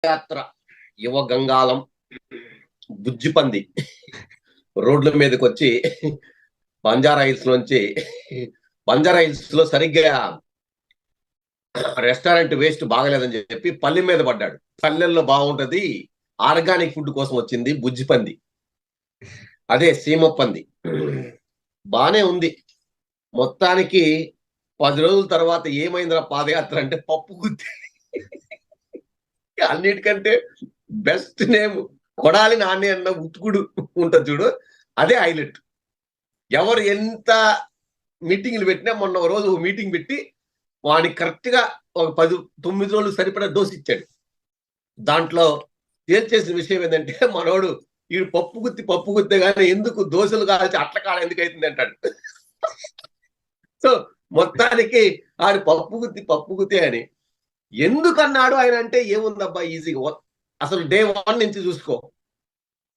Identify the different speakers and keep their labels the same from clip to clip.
Speaker 1: యాత్ర యువ గంగాలం బుజ్జిపంది రోడ్ల మీదకి వచ్చి బంజారా హిల్స్ లో సరిగ్గా రెస్టారెంట్ వేస్ట్ బాగలేదని చెప్పి పల్లె మీద పడ్డాడు. పల్లెల్లో బాగుంటది, ఆర్గానిక్ ఫుడ్ కోసం వచ్చింది బుజ్జిపంది, అదే సీమపంది. బానే ఉంది. మొత్తానికి 10 రోజుల తర్వాత ఏమైందిరా పాదయాత్ర అంటే పప్పు గుత్తి. అన్నిటికంటే బెస్ట్ నేమ్ కొడాలి నాని అన్న ఉతుకుడు ఉంటుంది చూడు, అదే హైలైట్. ఎవరు ఎంత మీటింగ్లు పెట్టినా మొన్న ఒక రోజు మీటింగ్ పెట్టి వాడికి కరెక్ట్ గా ఒక 9 రోజులు సరిపడా డోస్ ఇచ్చాడు. దాంట్లో తేల్చేసిన విషయం ఏంటంటే మనోడు ఈ పప్పు గుత్తే కానీ ఎందుకు దోశలు కాల్చి అట్ల కాడ ఎందుకు అవుతుంది అంటాడు. సో మొత్తానికి ఆడి పప్పు గుత్తి అని ఎందుకన్నాడు ఆయన అంటే ఏముందబ్బా ఈజీగా. అసలు డే 1 నుంచి చూసుకో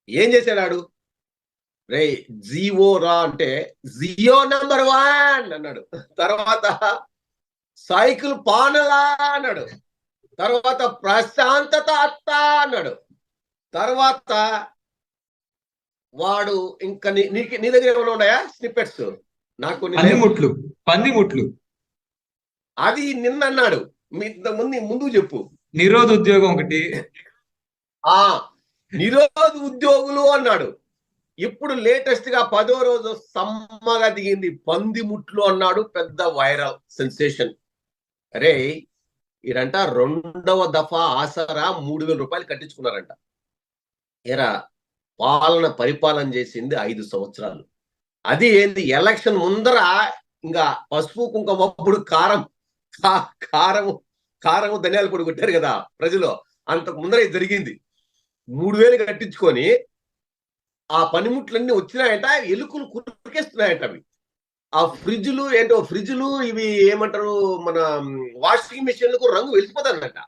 Speaker 1: ఏం చేశాడు. రే జియో రా అంటే జియో నెంబర్ 1 అన్నాడు. తర్వాత సైకిల్ పానలా అన్నాడు. తర్వాత ప్రశాంతత అత్త అన్నాడు. తర్వాత వాడు ఇంకా నీ దగ్గర ఏమైనా ఉన్నాయా స్నిప్పెట్స్? నాకు
Speaker 2: పందిముట్లు
Speaker 1: అది నిన్న అన్నాడు. ముందు చెప్పు.
Speaker 2: నిరోధ ఉద్యోగం ఒకటి,
Speaker 1: నిరోధ ఉద్యోగులు అన్నాడు. ఇప్పుడు లేటెస్ట్ గా 10వ రోజు సమ్మగా దిగింది పందిముట్లు అన్నాడు. పెద్ద వైరల్ సెన్సేషన్. అరే ఈరంట 2వ దఫా ఆసరా 3,000 రూపాయలు కట్టించుకున్నారంట. ఏరా పరిపాలన చేసింది 5 సంవత్సరాలు. అది ఏంది ఎలక్షన్ ముందర ఇంకా పసుపు కుంకుమ అప్పుడు కారం ధనియాల పొడి కొట్టారు కదా ప్రజలు, అంతకు ముందర జరిగింది. 3,000 కట్టించుకొని ఆ పనిముట్లన్నీ వచ్చినాయంట. ఎలుకలు కురికేస్తున్నాయంట. అవి ఆ ఫ్రిడ్జ్లు ఇవి ఏమంటారు, మన వాషింగ్ మెషిన్లకు రంగు వెళ్ళిపోతానంట.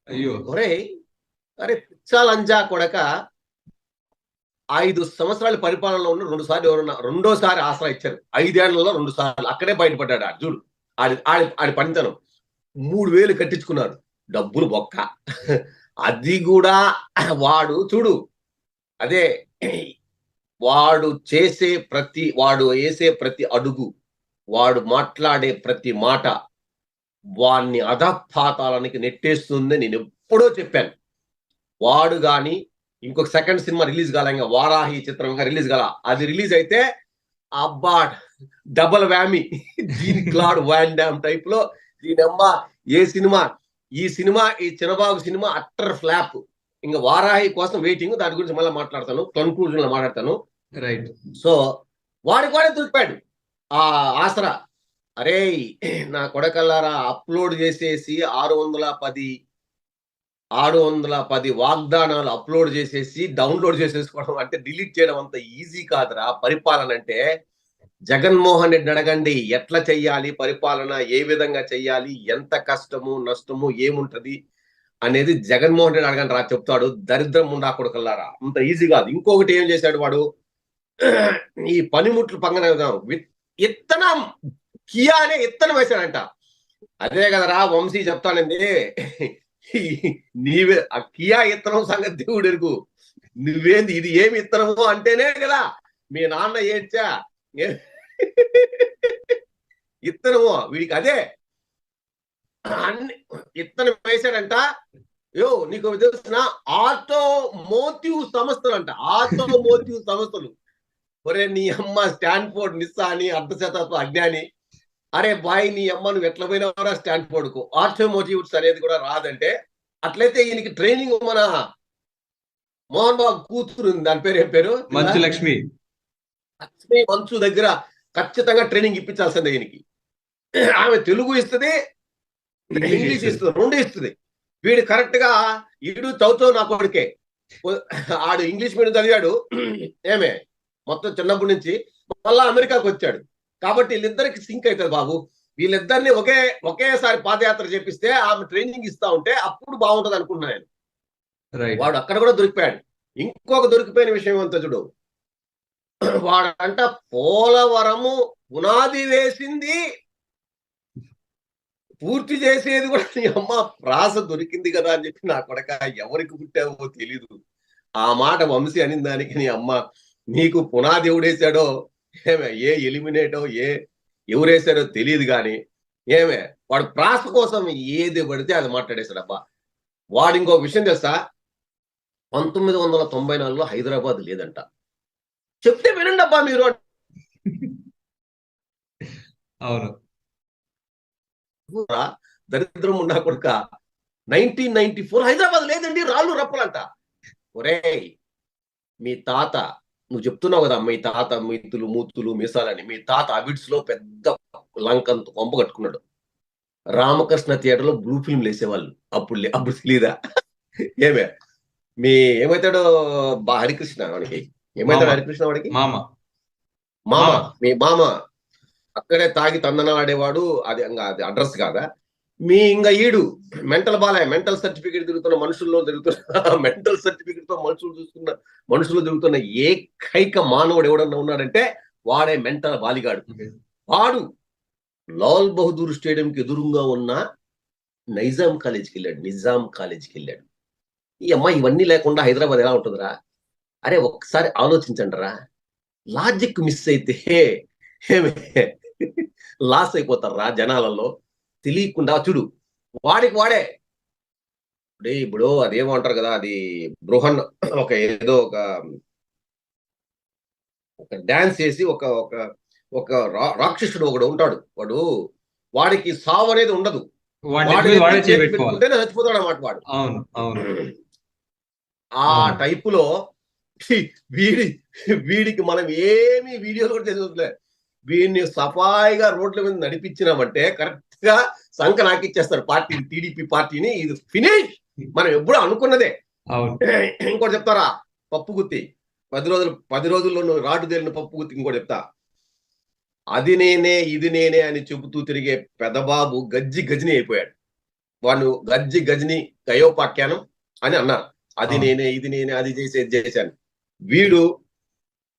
Speaker 2: అయ్యో
Speaker 1: అరే పిచ్చాలంజా కొడక. 5 సంవత్సరాల పరిపాలనలో ఉన్న రెండోసారి ఆసరా ఇచ్చారు. 5 ఏళ్లలో 2 సార్లు అక్కడే బయటపడ్డాడు. చూడు ఆడి పనితనం. 3,000 కట్టించుకున్నారు, డబ్బులు బొక్క. అది కూడా వాడు చూడు, అదే వాడు వేసే ప్రతి అడుగు, వాడు మాట్లాడే ప్రతి మాట వాడిని అధపాతాళానికి నెట్టేస్తుంది. నేను ఎప్పుడో చెప్పాను. వాడు గాని ఇంకొక సెకండ్ సినిమా రిలీజ్ కాల, ఇంకా వారాహి చిత్రంగా రిలీజ్ కాల. అది రిలీజ్ అయితే అబ్బా double whammy, Jean Claude Van Damme type లో దీనమ్మ ఈ చిన్నబాబు సినిమా అట్టర్ ఫ్లాప్. ఇంకా వారాహి కోసం వెయిటింగ్. దాని గురించి మళ్ళీ మాట్లాడతాను, కన్క్లూజన్ లో మాట్లాడతాను.
Speaker 2: రైట్.
Speaker 1: సో వాడికి దొరికిపాడు ఆ ఆసరా. అరే నా కొడకల్లారా, అప్లోడ్ చేసేసి 610 వాగ్దానాలు అప్లోడ్ చేసేసి డౌన్లోడ్ చేసేసుకోవడం అంటే, డిలీట్ చేయడం అంత ఈజీ కాదురా పరిపాలన అంటే. జగన్మోహన్ రెడ్డి అడగండి ఎట్లా చెయ్యాలి పరిపాలన, ఏ విధంగా చెయ్యాలి, ఎంత కష్టము నష్టము ఏముంటది అనేది జగన్మోహన్ రెడ్డి అడగండి రా, చెప్తాడు. దరిద్రం ఉండా కొడుకల్లారా, అంత ఈజీ కాదు. ఇంకొకటి ఏం చేశాడు వాడు, ఈ పనిముట్లు పంగన ఇత్తనం కియా అనే ఇత్తనం వేశాడంట. అదే కదరా వంశీ చెప్తానండి, నీవే ఆ కియా ఇత్తనం సంగతి దేవుడు ఎరుగు. నువ్వేంది ఇది ఏమి ఇత్తనము అంటేనే కదా మీ నాన్న ఏడ్చా ఇత్తనము వీడికి. అదే అన్ని ఇత్తనం వేశాడంట. నీకు తెలిసిన ఆటోమోటివ్ సంస్థలు. ఒరే నీ అమ్మ స్టాన్ఫోర్డ్ నిస్సాని అర్ధశతాబ్దం అజ్ఞాని. అరే బాయ్ నీ అమ్మ నువ్వు ఎట్లా పోయినావరా స్టాన్ఫోర్డ్ కు, ఆటోమోటివ్స్ అనేది కూడా రాదంటే. అట్లయితే ఈయనకి ట్రైనింగ్ మన మోహన్ బాబు కూతురు, దాని పేరు ఏం పేరు, మంచు దగ్గర ఖచ్చితంగా ట్రైనింగ్ ఇప్పించాల్సిందే ఈయనకి. ఆమె తెలుగు ఇస్తుంది, ఇంగ్లీష్ ఇస్తుంది, 2 ఇస్తుంది. వీడు కరెక్ట్ గా చదువుతావు నా కొడుకే. ఆడు ఇంగ్లీష్ మీడియం చదివాడు ఏమే మొత్తం చిన్నప్పటి నుంచి, మళ్ళా అమెరికాకు వచ్చాడు. కాబట్టి వీళ్ళిద్దరికి సింక్ అవుతుంది బాబు. వీళ్ళిద్దరిని ఒకేసారి పాదయాత్ర చేపిస్తే ఆమె ట్రైనింగ్ ఇస్తా ఉంటే అప్పుడు బాగుంటది అనుకున్నా నేను. వాడు అక్కడ కూడా దొరికిపోయాడు. ఇంకొక దొరికిపోయిన విషయం అంతా చూడు, వాడంట పోలవరము పునాది వేసింది పూర్తి చేసేది కూడా నీ అమ్మ ప్రాస దొరికింది కదా అని చెప్పి నా కొడక ఎవరికి పుట్టావో తెలీదు. ఆ మాట వంశీ అనిన దానికి నీ అమ్మ నీకు పునాది ఎవడేశాడో ఏమే ఏ ఎలిమినేటో ఎవరేశాడో తెలియదు కానీ ఏమే వాడు ప్రాస కోసం ఏది పడితే అది మాట్లాడేశాడబ్బా. వాడు ఇంకో విషయం తెలుసా, 1994లో హైదరాబాద్ లేదంట. చెప్తే వినండి అబ్బా మీరు.
Speaker 2: అవును.
Speaker 1: దరిద్రం ఉన్నా కొడుక 1994 హైదరాబాద్ లేదండి, రాళ్ళు రప్పలంట. ఒరేయ్ మీ తాత, నువ్వు చెప్తున్నావు కదా మీ తాత మిత్తులు మూతులు మీసాలని, మీ తాత అబిడ్స్ లో పెద్ద లంకంత కొంప కట్టుకున్నాడు. రామకృష్ణ థియేటర్ లో బ్లూ ఫిల్మ్లు వేసేవాళ్ళు. అప్పుడు తెలీదా ఏమే మీ ఏమైతాడో హరికృష్ణ వాడికి ఏమైతాడు హరికృష్ణ వాడికి
Speaker 2: మామ
Speaker 1: మామ మీ మామ అక్కడే తాగి తందన ఆడేవాడు. అది అడ్రస్ కాదా మీ ఇంకా ఈడు మెంటల్ బాలే, మెంటల్ సర్టిఫికేట్ తిరుగుతున్న మనుషుల్లో తిరుగుతున్న మెంటల్ సర్టిఫికేట్ తో మనుషులు తిరుగుతున్న ఏకైక మానవుడు ఎవడన్నా ఉన్నాడంటే వాడే మెంటల్ బాలిగాడు. వాడు లాల్ బహదూర్ స్టేడియం కి ఎదురుగా ఉన్న నిజాం కాలేజీకి వెళ్ళాడు. ఈ అమ్మాయి ఇవన్నీ లేకుండా హైదరాబాద్ ఎలా ఉంటుందిరా? అరే ఒక్కసారి ఆలోచించండి రా. లాజిక్ మిస్ అయితే లాస్ అయిపోతారా జనాలలో తెలియకుండా. చూడు వాడికి వాడే ఇప్పుడు అదేమంటారు కదా, అది బృహన్ ఒక ఏదో ఒక డాన్స్ చేసి ఒక రాక్షసుడు ఒకడు ఉంటాడు. వాడికి సావు అనేది ఉండదు, చచ్చిపోతాడు అన్నమాట వాడు. ఆ టైపులో వీడికి మనం ఏమి వీడియోలు కూడా చేసుకోవట్లే. వీడిని సఫాయిగా రోడ్ల మీద నడిపించినామంటే కరెక్ట్ గా సంఖ నాకిచ్చేస్తారు పార్టీని, టీడీపీ పార్టీని. ఇది ఫినిష్ మనం ఎప్పుడు అనుకున్నదే. ఇంకోటి చెప్తారా, పప్పు గుత్తి 10 రోజుల్లో నువ్వు రాటు తేలిన పప్పు గుత్తి. ఇంకోటి చెప్తా, అది నేనే ఇది నేనే అని చెబుతూ తిరిగే పెదబాబు గజ్ని అయిపోయాడు. వాడు గజ్ని గయోపాఖ్యానం అని అన్నారు. అది నేనే ఇది నేనే, అది చేశాను. వీడు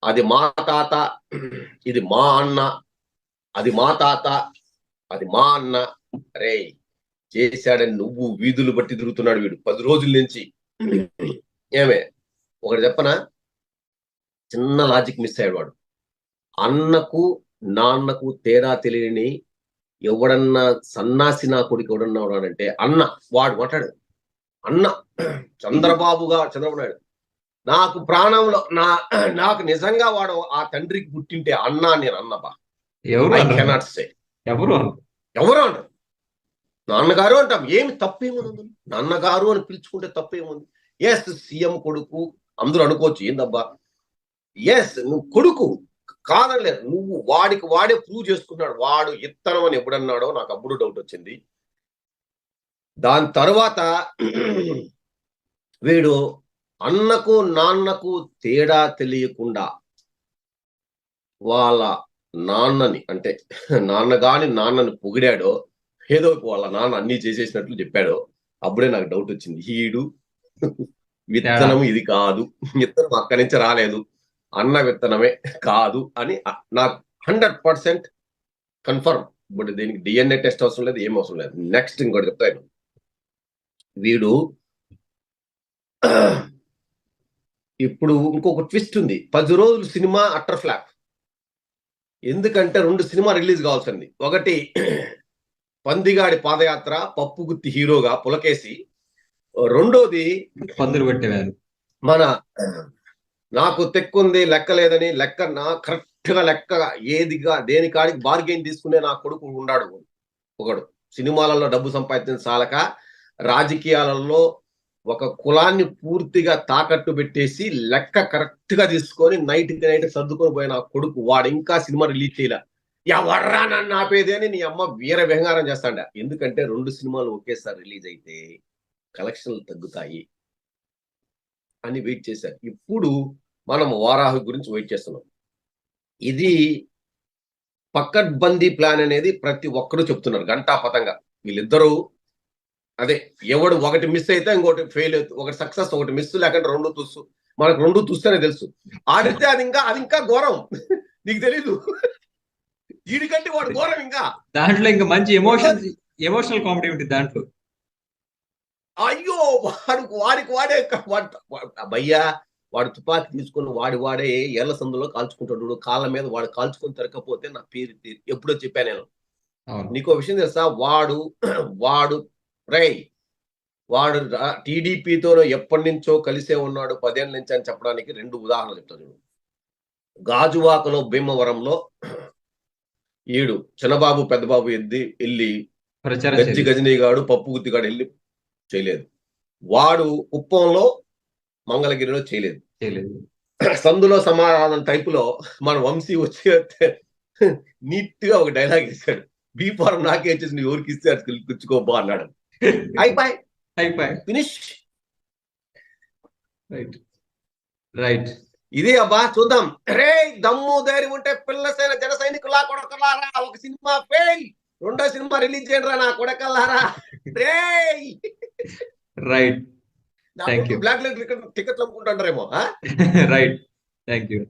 Speaker 1: అది మా తాత, ఇది మా అన్న, అది మా తాత, అది మా అన్న. అరే చేశాడని నువ్వు వీధులు బట్టి తిరుగుతున్నాడు వీడు 10 రోజుల నుంచి. ఏమే ఒకటి చెప్పనా, చిన్న లాజిక్ మిస్ అయ్యాడు వాడు. అన్నకు నాన్నకు తేడా తెలియని ఎవడన్నా సన్నాసి నా కొడుకు ఎవడన్నా ఉన్నాడంటే అన్న. వాడు మాట్లాడు అన్న. చంద్రబాబు నాయుడు నాకు ప్రాణంలో నాకు నిజంగా వాడు ఆ తండ్రికి పుట్టింటే అన్న నేను అన్నబా. I cannot say. ఎవరు అంటారు నాన్నగారు అంటాం. ఏమి తప్పేముంది నాన్నగారు అని పిలుచుకుంటే తప్పేముంది? ఎస్ సీఎం కొడుకు అందరూ అనుకోవచ్చు, ఏందబ్బా ఎస్ నువ్వు కొడుకు కాదనలేదు. నువ్వు వాడికి వాడే ప్రూవ్ చేసుకున్నాడు. వాడు ఇత్తనం అని ఎప్పుడన్నాడో నాకు అప్పుడు డౌట్ వచ్చింది. దాని తర్వాత వీడు అన్నకు నాన్నకు తేడా తెలియకుండా వాళ్ళ నాన్నని, అంటే నాన్నని పొగిడాడో, ఏదో వాళ్ళ నాన్న అన్ని చేసేసినట్లు చెప్పాడో, అప్పుడే నాకు డౌట్ వచ్చింది. ఈడు విత్తనం ఇది కాదు, విత్తనం అక్కడి నుంచి రాలేదు, అన్న విత్తనమే కాదు అని నాకు 100% కన్ఫర్మ్. ఇప్పుడు దీనికి DNA టెస్ట్ అవసరం లేదు, ఏం అవసరం లేదు. నెక్స్ట్ ఇంకోటి చెప్తాను. వీడు ఇప్పుడు ఇంకొక ట్విస్ట్ ఉంది. 10 రోజులు సినిమా అట్టర్ ఫ్లాప్. ఎందుకంటే 2 సినిమా రిలీజ్ కావాల్సింది. ఒకటి పందిగాడి పాదయాత్ర, పప్పు గుత్తి హీరోగా పులకేసి. రెండోది
Speaker 2: పందులు పెట్టేవారు.
Speaker 1: మన నాకు తెక్కుంది లెక్క లేదని కరెక్ట్ గా లెక్క ఏదిగా దేనికాడికి బార్గెయిన్ తీసుకునే నా కొడుకు ఉన్నాడు ఒకడు. సినిమాలలో డబ్బు సంపాదించిన సాలక రాజకీయాలలో ఒక కులాన్ని పూర్తిగా తాకట్టు పెట్టేసి లెక్క కరెక్ట్ గా తీసుకొని నైట్ సర్దుకొని పోయిన కొడుకు. వాడు ఇంకా సినిమా రిలీజ్ చేయలే. ఎవర్రా నన్ను ఆపేది అని నీ అమ్మ వీర వ్యవహారం చేస్తాడ. ఎందుకంటే 2 సినిమాలు ఒకేసారి రిలీజ్ అయితే కలెక్షన్లు తగ్గుతాయి అని వెయిట్ చేశారు. ఇప్పుడు మనం వారాహి గురించి వెయిట్ చేస్తున్నాం. ఇది పక్కడ్బందీ ప్లాన్ అనేది ప్రతి ఒక్కరు చెప్తున్నారు గంటాపతంగా. వీళ్ళిద్దరూ అదే ఎవడు ఒకటి మిస్ అయితే ఇంకోటి ఫెయిల్ అవుతుంది, ఒకటి సక్సెస్ ఒకటి మిస్, లేకుంటే 2 తుస్సు. మనకు 2 తుస్తేనే తెలుసు. ఆడితే అది ఇంకా ఘోరం. నీకు తెలీదు, వీడికంటే వాడు ఘోరం. ఇంకా
Speaker 2: దాంట్లో ఇంకా మంచి ఎమోషనల్ కామెడీ ఉంటుంది దాంట్లో.
Speaker 1: అయ్యో! వాడికి వాడే భయ్యా వాడు తుపాకీ తీసుకొని వాడే ఏళ్ల సందులో కాల్చుకుంటాడు చూడు. కాళ్ళ మీద వాడు కాల్చుకొని తిరగకపోతే నా పేరు ఎప్పుడో చెప్పా నేను.
Speaker 2: అవును.
Speaker 1: నీకో విషయం తెలుసా? వాడు రేయ్! వాడు టీడీపీతోనో ఎప్పటినుంచో కలిసే ఉన్నాడు 10 ఏళ్ల నుంచి అని చెప్పడానికి 2 ఉదాహరణలు చెప్తా చూడు. గాజువాకలో, భీమవరంలో ఈడు చిన్నబాబు, పెద్దబాబు ఎళ్లి
Speaker 2: ప్రచారం
Speaker 1: గజ్జి
Speaker 2: చేయలేదు.
Speaker 1: గజనీ గాడు, పప్పు గుత్తిగాడు ఎళ్లి చేయలేదు. వాడు కుప్పంలో, మంగళగిరిలో చేయలేదు.
Speaker 2: చేయలేదు.
Speaker 1: సందులో సమాధానం టైపులో మన వంశీ వచ్చి నీట్‌గా ఒక డైలాగ్ ఇచ్చాడు. బీ ఫార్మ్ నాకే ఇచ్చేసి నువ్వు ఎవరికి ఇస్తే అటు గుచ్చుకోబ్బా అన్నాడు. అయిపాయ్.
Speaker 2: అయిపాయ్.
Speaker 1: ఫినిష్.
Speaker 2: రైట్. రైట్.
Speaker 1: ఇదే అబ్బా చూద్దాం. రేయ్! దమ్ము ధైర్యం ఉంటే పిల్లసైన జన సైనికులా కొడకలారా ఒక సినిమా ఫెయిల్. రెండో సినిమా రిలీజ్ చేయండిరా నా కొడకల్లారా. రేయ్!
Speaker 2: రైట్.
Speaker 1: నా
Speaker 2: థాంక్ యూ.
Speaker 1: బ్లాక్ టికెట్లు అమ్ముకుంటాంటారేమో.
Speaker 2: రైట్. Thank you.